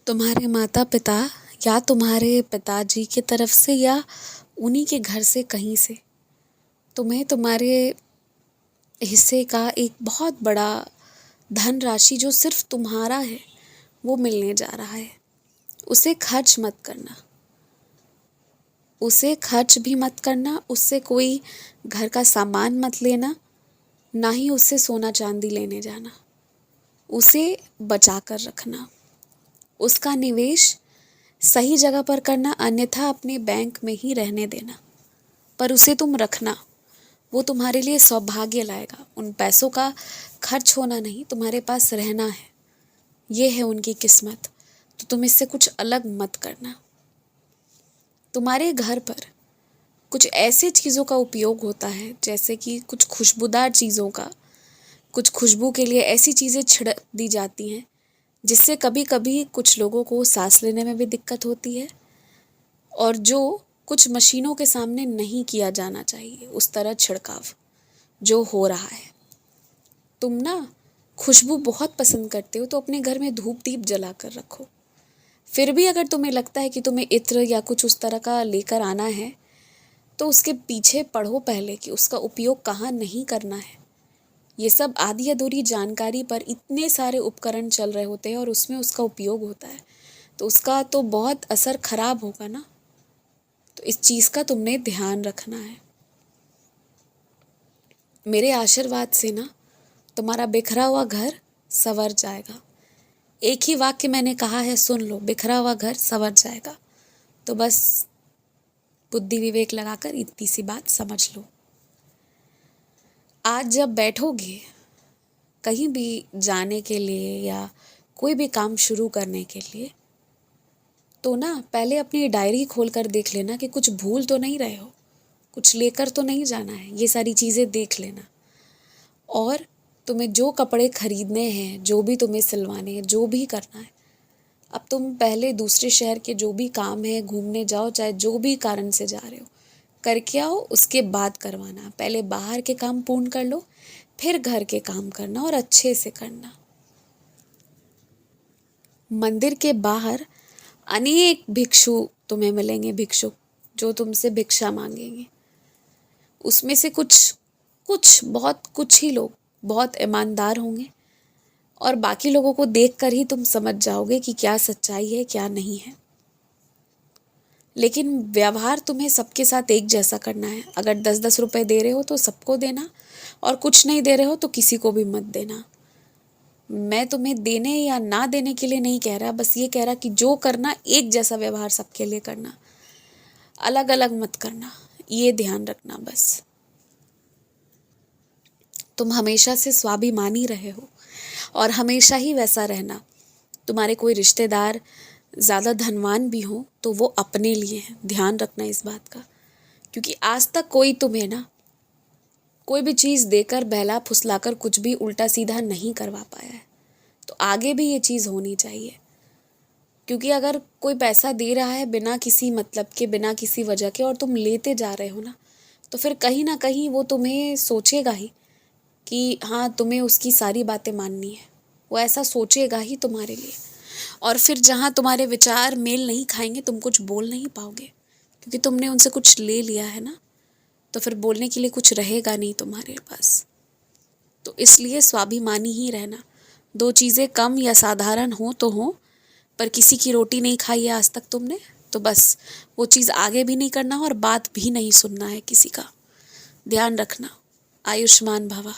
तुम्हारे माता पिता या तुम्हारे पिताजी की तरफ से या उन्हीं के घर से कहीं से तुम्हें तुम्हारे हिस्से का एक बहुत बड़ा धनराशि जो सिर्फ तुम्हारा है वो मिलने जा रहा है। उसे खर्च मत करना, उसे खर्च भी मत करना, उससे कोई घर का सामान मत लेना, ना ही उससे सोना चांदी लेने जाना। उसे बचा कर रखना, उसका निवेश सही जगह पर करना, अन्यथा अपने बैंक में ही रहने देना। पर उसे तुम रखना, वो तुम्हारे लिए सौभाग्य लाएगा। उन पैसों का खर्च होना नहीं, तुम्हारे पास रहना है, ये है उनकी किस्मत। तो तुम इससे कुछ अलग मत करना। तुम्हारे घर पर कुछ ऐसे चीज़ों का उपयोग होता है, जैसे कि कुछ खुशबूदार चीज़ों का, कुछ खुशबू के लिए ऐसी चीज़ें छिड़क दी जाती हैं जिससे कभी कभी कुछ लोगों को सांस लेने में भी दिक्कत होती है, और जो कुछ मशीनों के सामने नहीं किया जाना चाहिए, उस तरह छिड़काव जो हो रहा है। तुम ना खुशबू बहुत पसंद करते हो तो अपने घर में धूप दीप जला कर रखो। फिर भी अगर तुम्हें लगता है कि तुम्हें इत्र या कुछ उस तरह का लेकर आना है, तो उसके पीछे पढ़ो पहले कि उसका उपयोग कहाँ नहीं करना है। ये सब आधी अधूरी जानकारी पर इतने सारे उपकरण चल रहे होते हैं और उसमें उसका उपयोग होता है, तो उसका तो बहुत असर खराब होगा ना। तो इस चीज़ का तुमने ध्यान रखना है। मेरे आशीर्वाद से ना तुम्हारा बिखरा हुआ घर संवर जाएगा। एक ही वाक्य मैंने कहा है, सुन लो, बिखरा हुआ घर संवर जाएगा। तो बस बुद्धि विवेक लगाकर इतनी सी बात समझ लो। आज जब बैठोगे कहीं भी जाने के लिए या कोई भी काम शुरू करने के लिए, तो ना पहले अपनी डायरी खोल कर देख लेना कि कुछ भूल तो नहीं रहे हो, कुछ लेकर तो नहीं जाना है। ये सारी चीज़ें देख लेना। और तुम्हें जो कपड़े खरीदने हैं, जो भी तुम्हें सिलवाने हैं, जो भी करना है, अब तुम पहले दूसरे शहर के जो भी काम है, घूमने जाओ, चाहे जो भी कारण से जा रहे हो, करके आओ, उसके बाद करवाना। पहले बाहर के काम पूर्ण कर लो, फिर घर के काम करना, और अच्छे से करना। मंदिर के बाहर अनेक भिक्षु तुम्हें मिलेंगे, भिक्षुक जो तुमसे भिक्षा मांगेंगे। उसमें से बहुत कुछ ही लोग बहुत ईमानदार होंगे, और बाकी लोगों को देखकर ही तुम समझ जाओगे कि क्या सच्चाई है क्या नहीं है। लेकिन व्यवहार तुम्हें सबके साथ एक जैसा करना है। अगर 10-10 रुपए दे रहे हो तो सबको देना, और कुछ नहीं दे रहे हो तो किसी को भी मत देना। मैं तुम्हें देने या ना देने के लिए नहीं कह रहा, बस ये कह रहा कि जो करना एक जैसा व्यवहार सबके लिए करना, अलग अलग मत करना, ये ध्यान रखना। बस तुम हमेशा से स्वाभिमानी रहे हो और हमेशा ही वैसा रहना। तुम्हारे कोई रिश्तेदार ज़्यादा धनवान भी हो तो वो अपने लिए हैं, ध्यान रखना इस बात का। क्योंकि आज तक कोई तुम्हें ना कोई भी चीज़ देकर बहला फुसलाकर कुछ भी उल्टा सीधा नहीं करवा पाया है, तो आगे भी ये चीज़ होनी चाहिए। क्योंकि अगर कोई पैसा दे रहा है बिना किसी मतलब के, बिना किसी वजह के, और तुम लेते जा रहे हो ना, तो फिर कहीं ना कहीं वो तुम्हें सोचेगा ही कि हाँ, तुम्हें उसकी सारी बातें माननी है। वो ऐसा सोचेगा ही तुम्हारे लिए, और फिर जहाँ तुम्हारे विचार मेल नहीं खाएंगे, तुम कुछ बोल नहीं पाओगे, क्योंकि तुमने उनसे कुछ ले लिया है ना। तो फिर बोलने के लिए कुछ रहेगा नहीं तुम्हारे पास। तो इसलिए स्वाभिमानी ही रहना। दो चीज़ें कम या साधारण हो तो हो, पर किसी की रोटी नहीं खाई है आज तक तुमने, तो बस वो चीज़ आगे भी नहीं करना और बात भी नहीं सुनना है किसी का। ध्यान रखना। आयुष्मान भवा।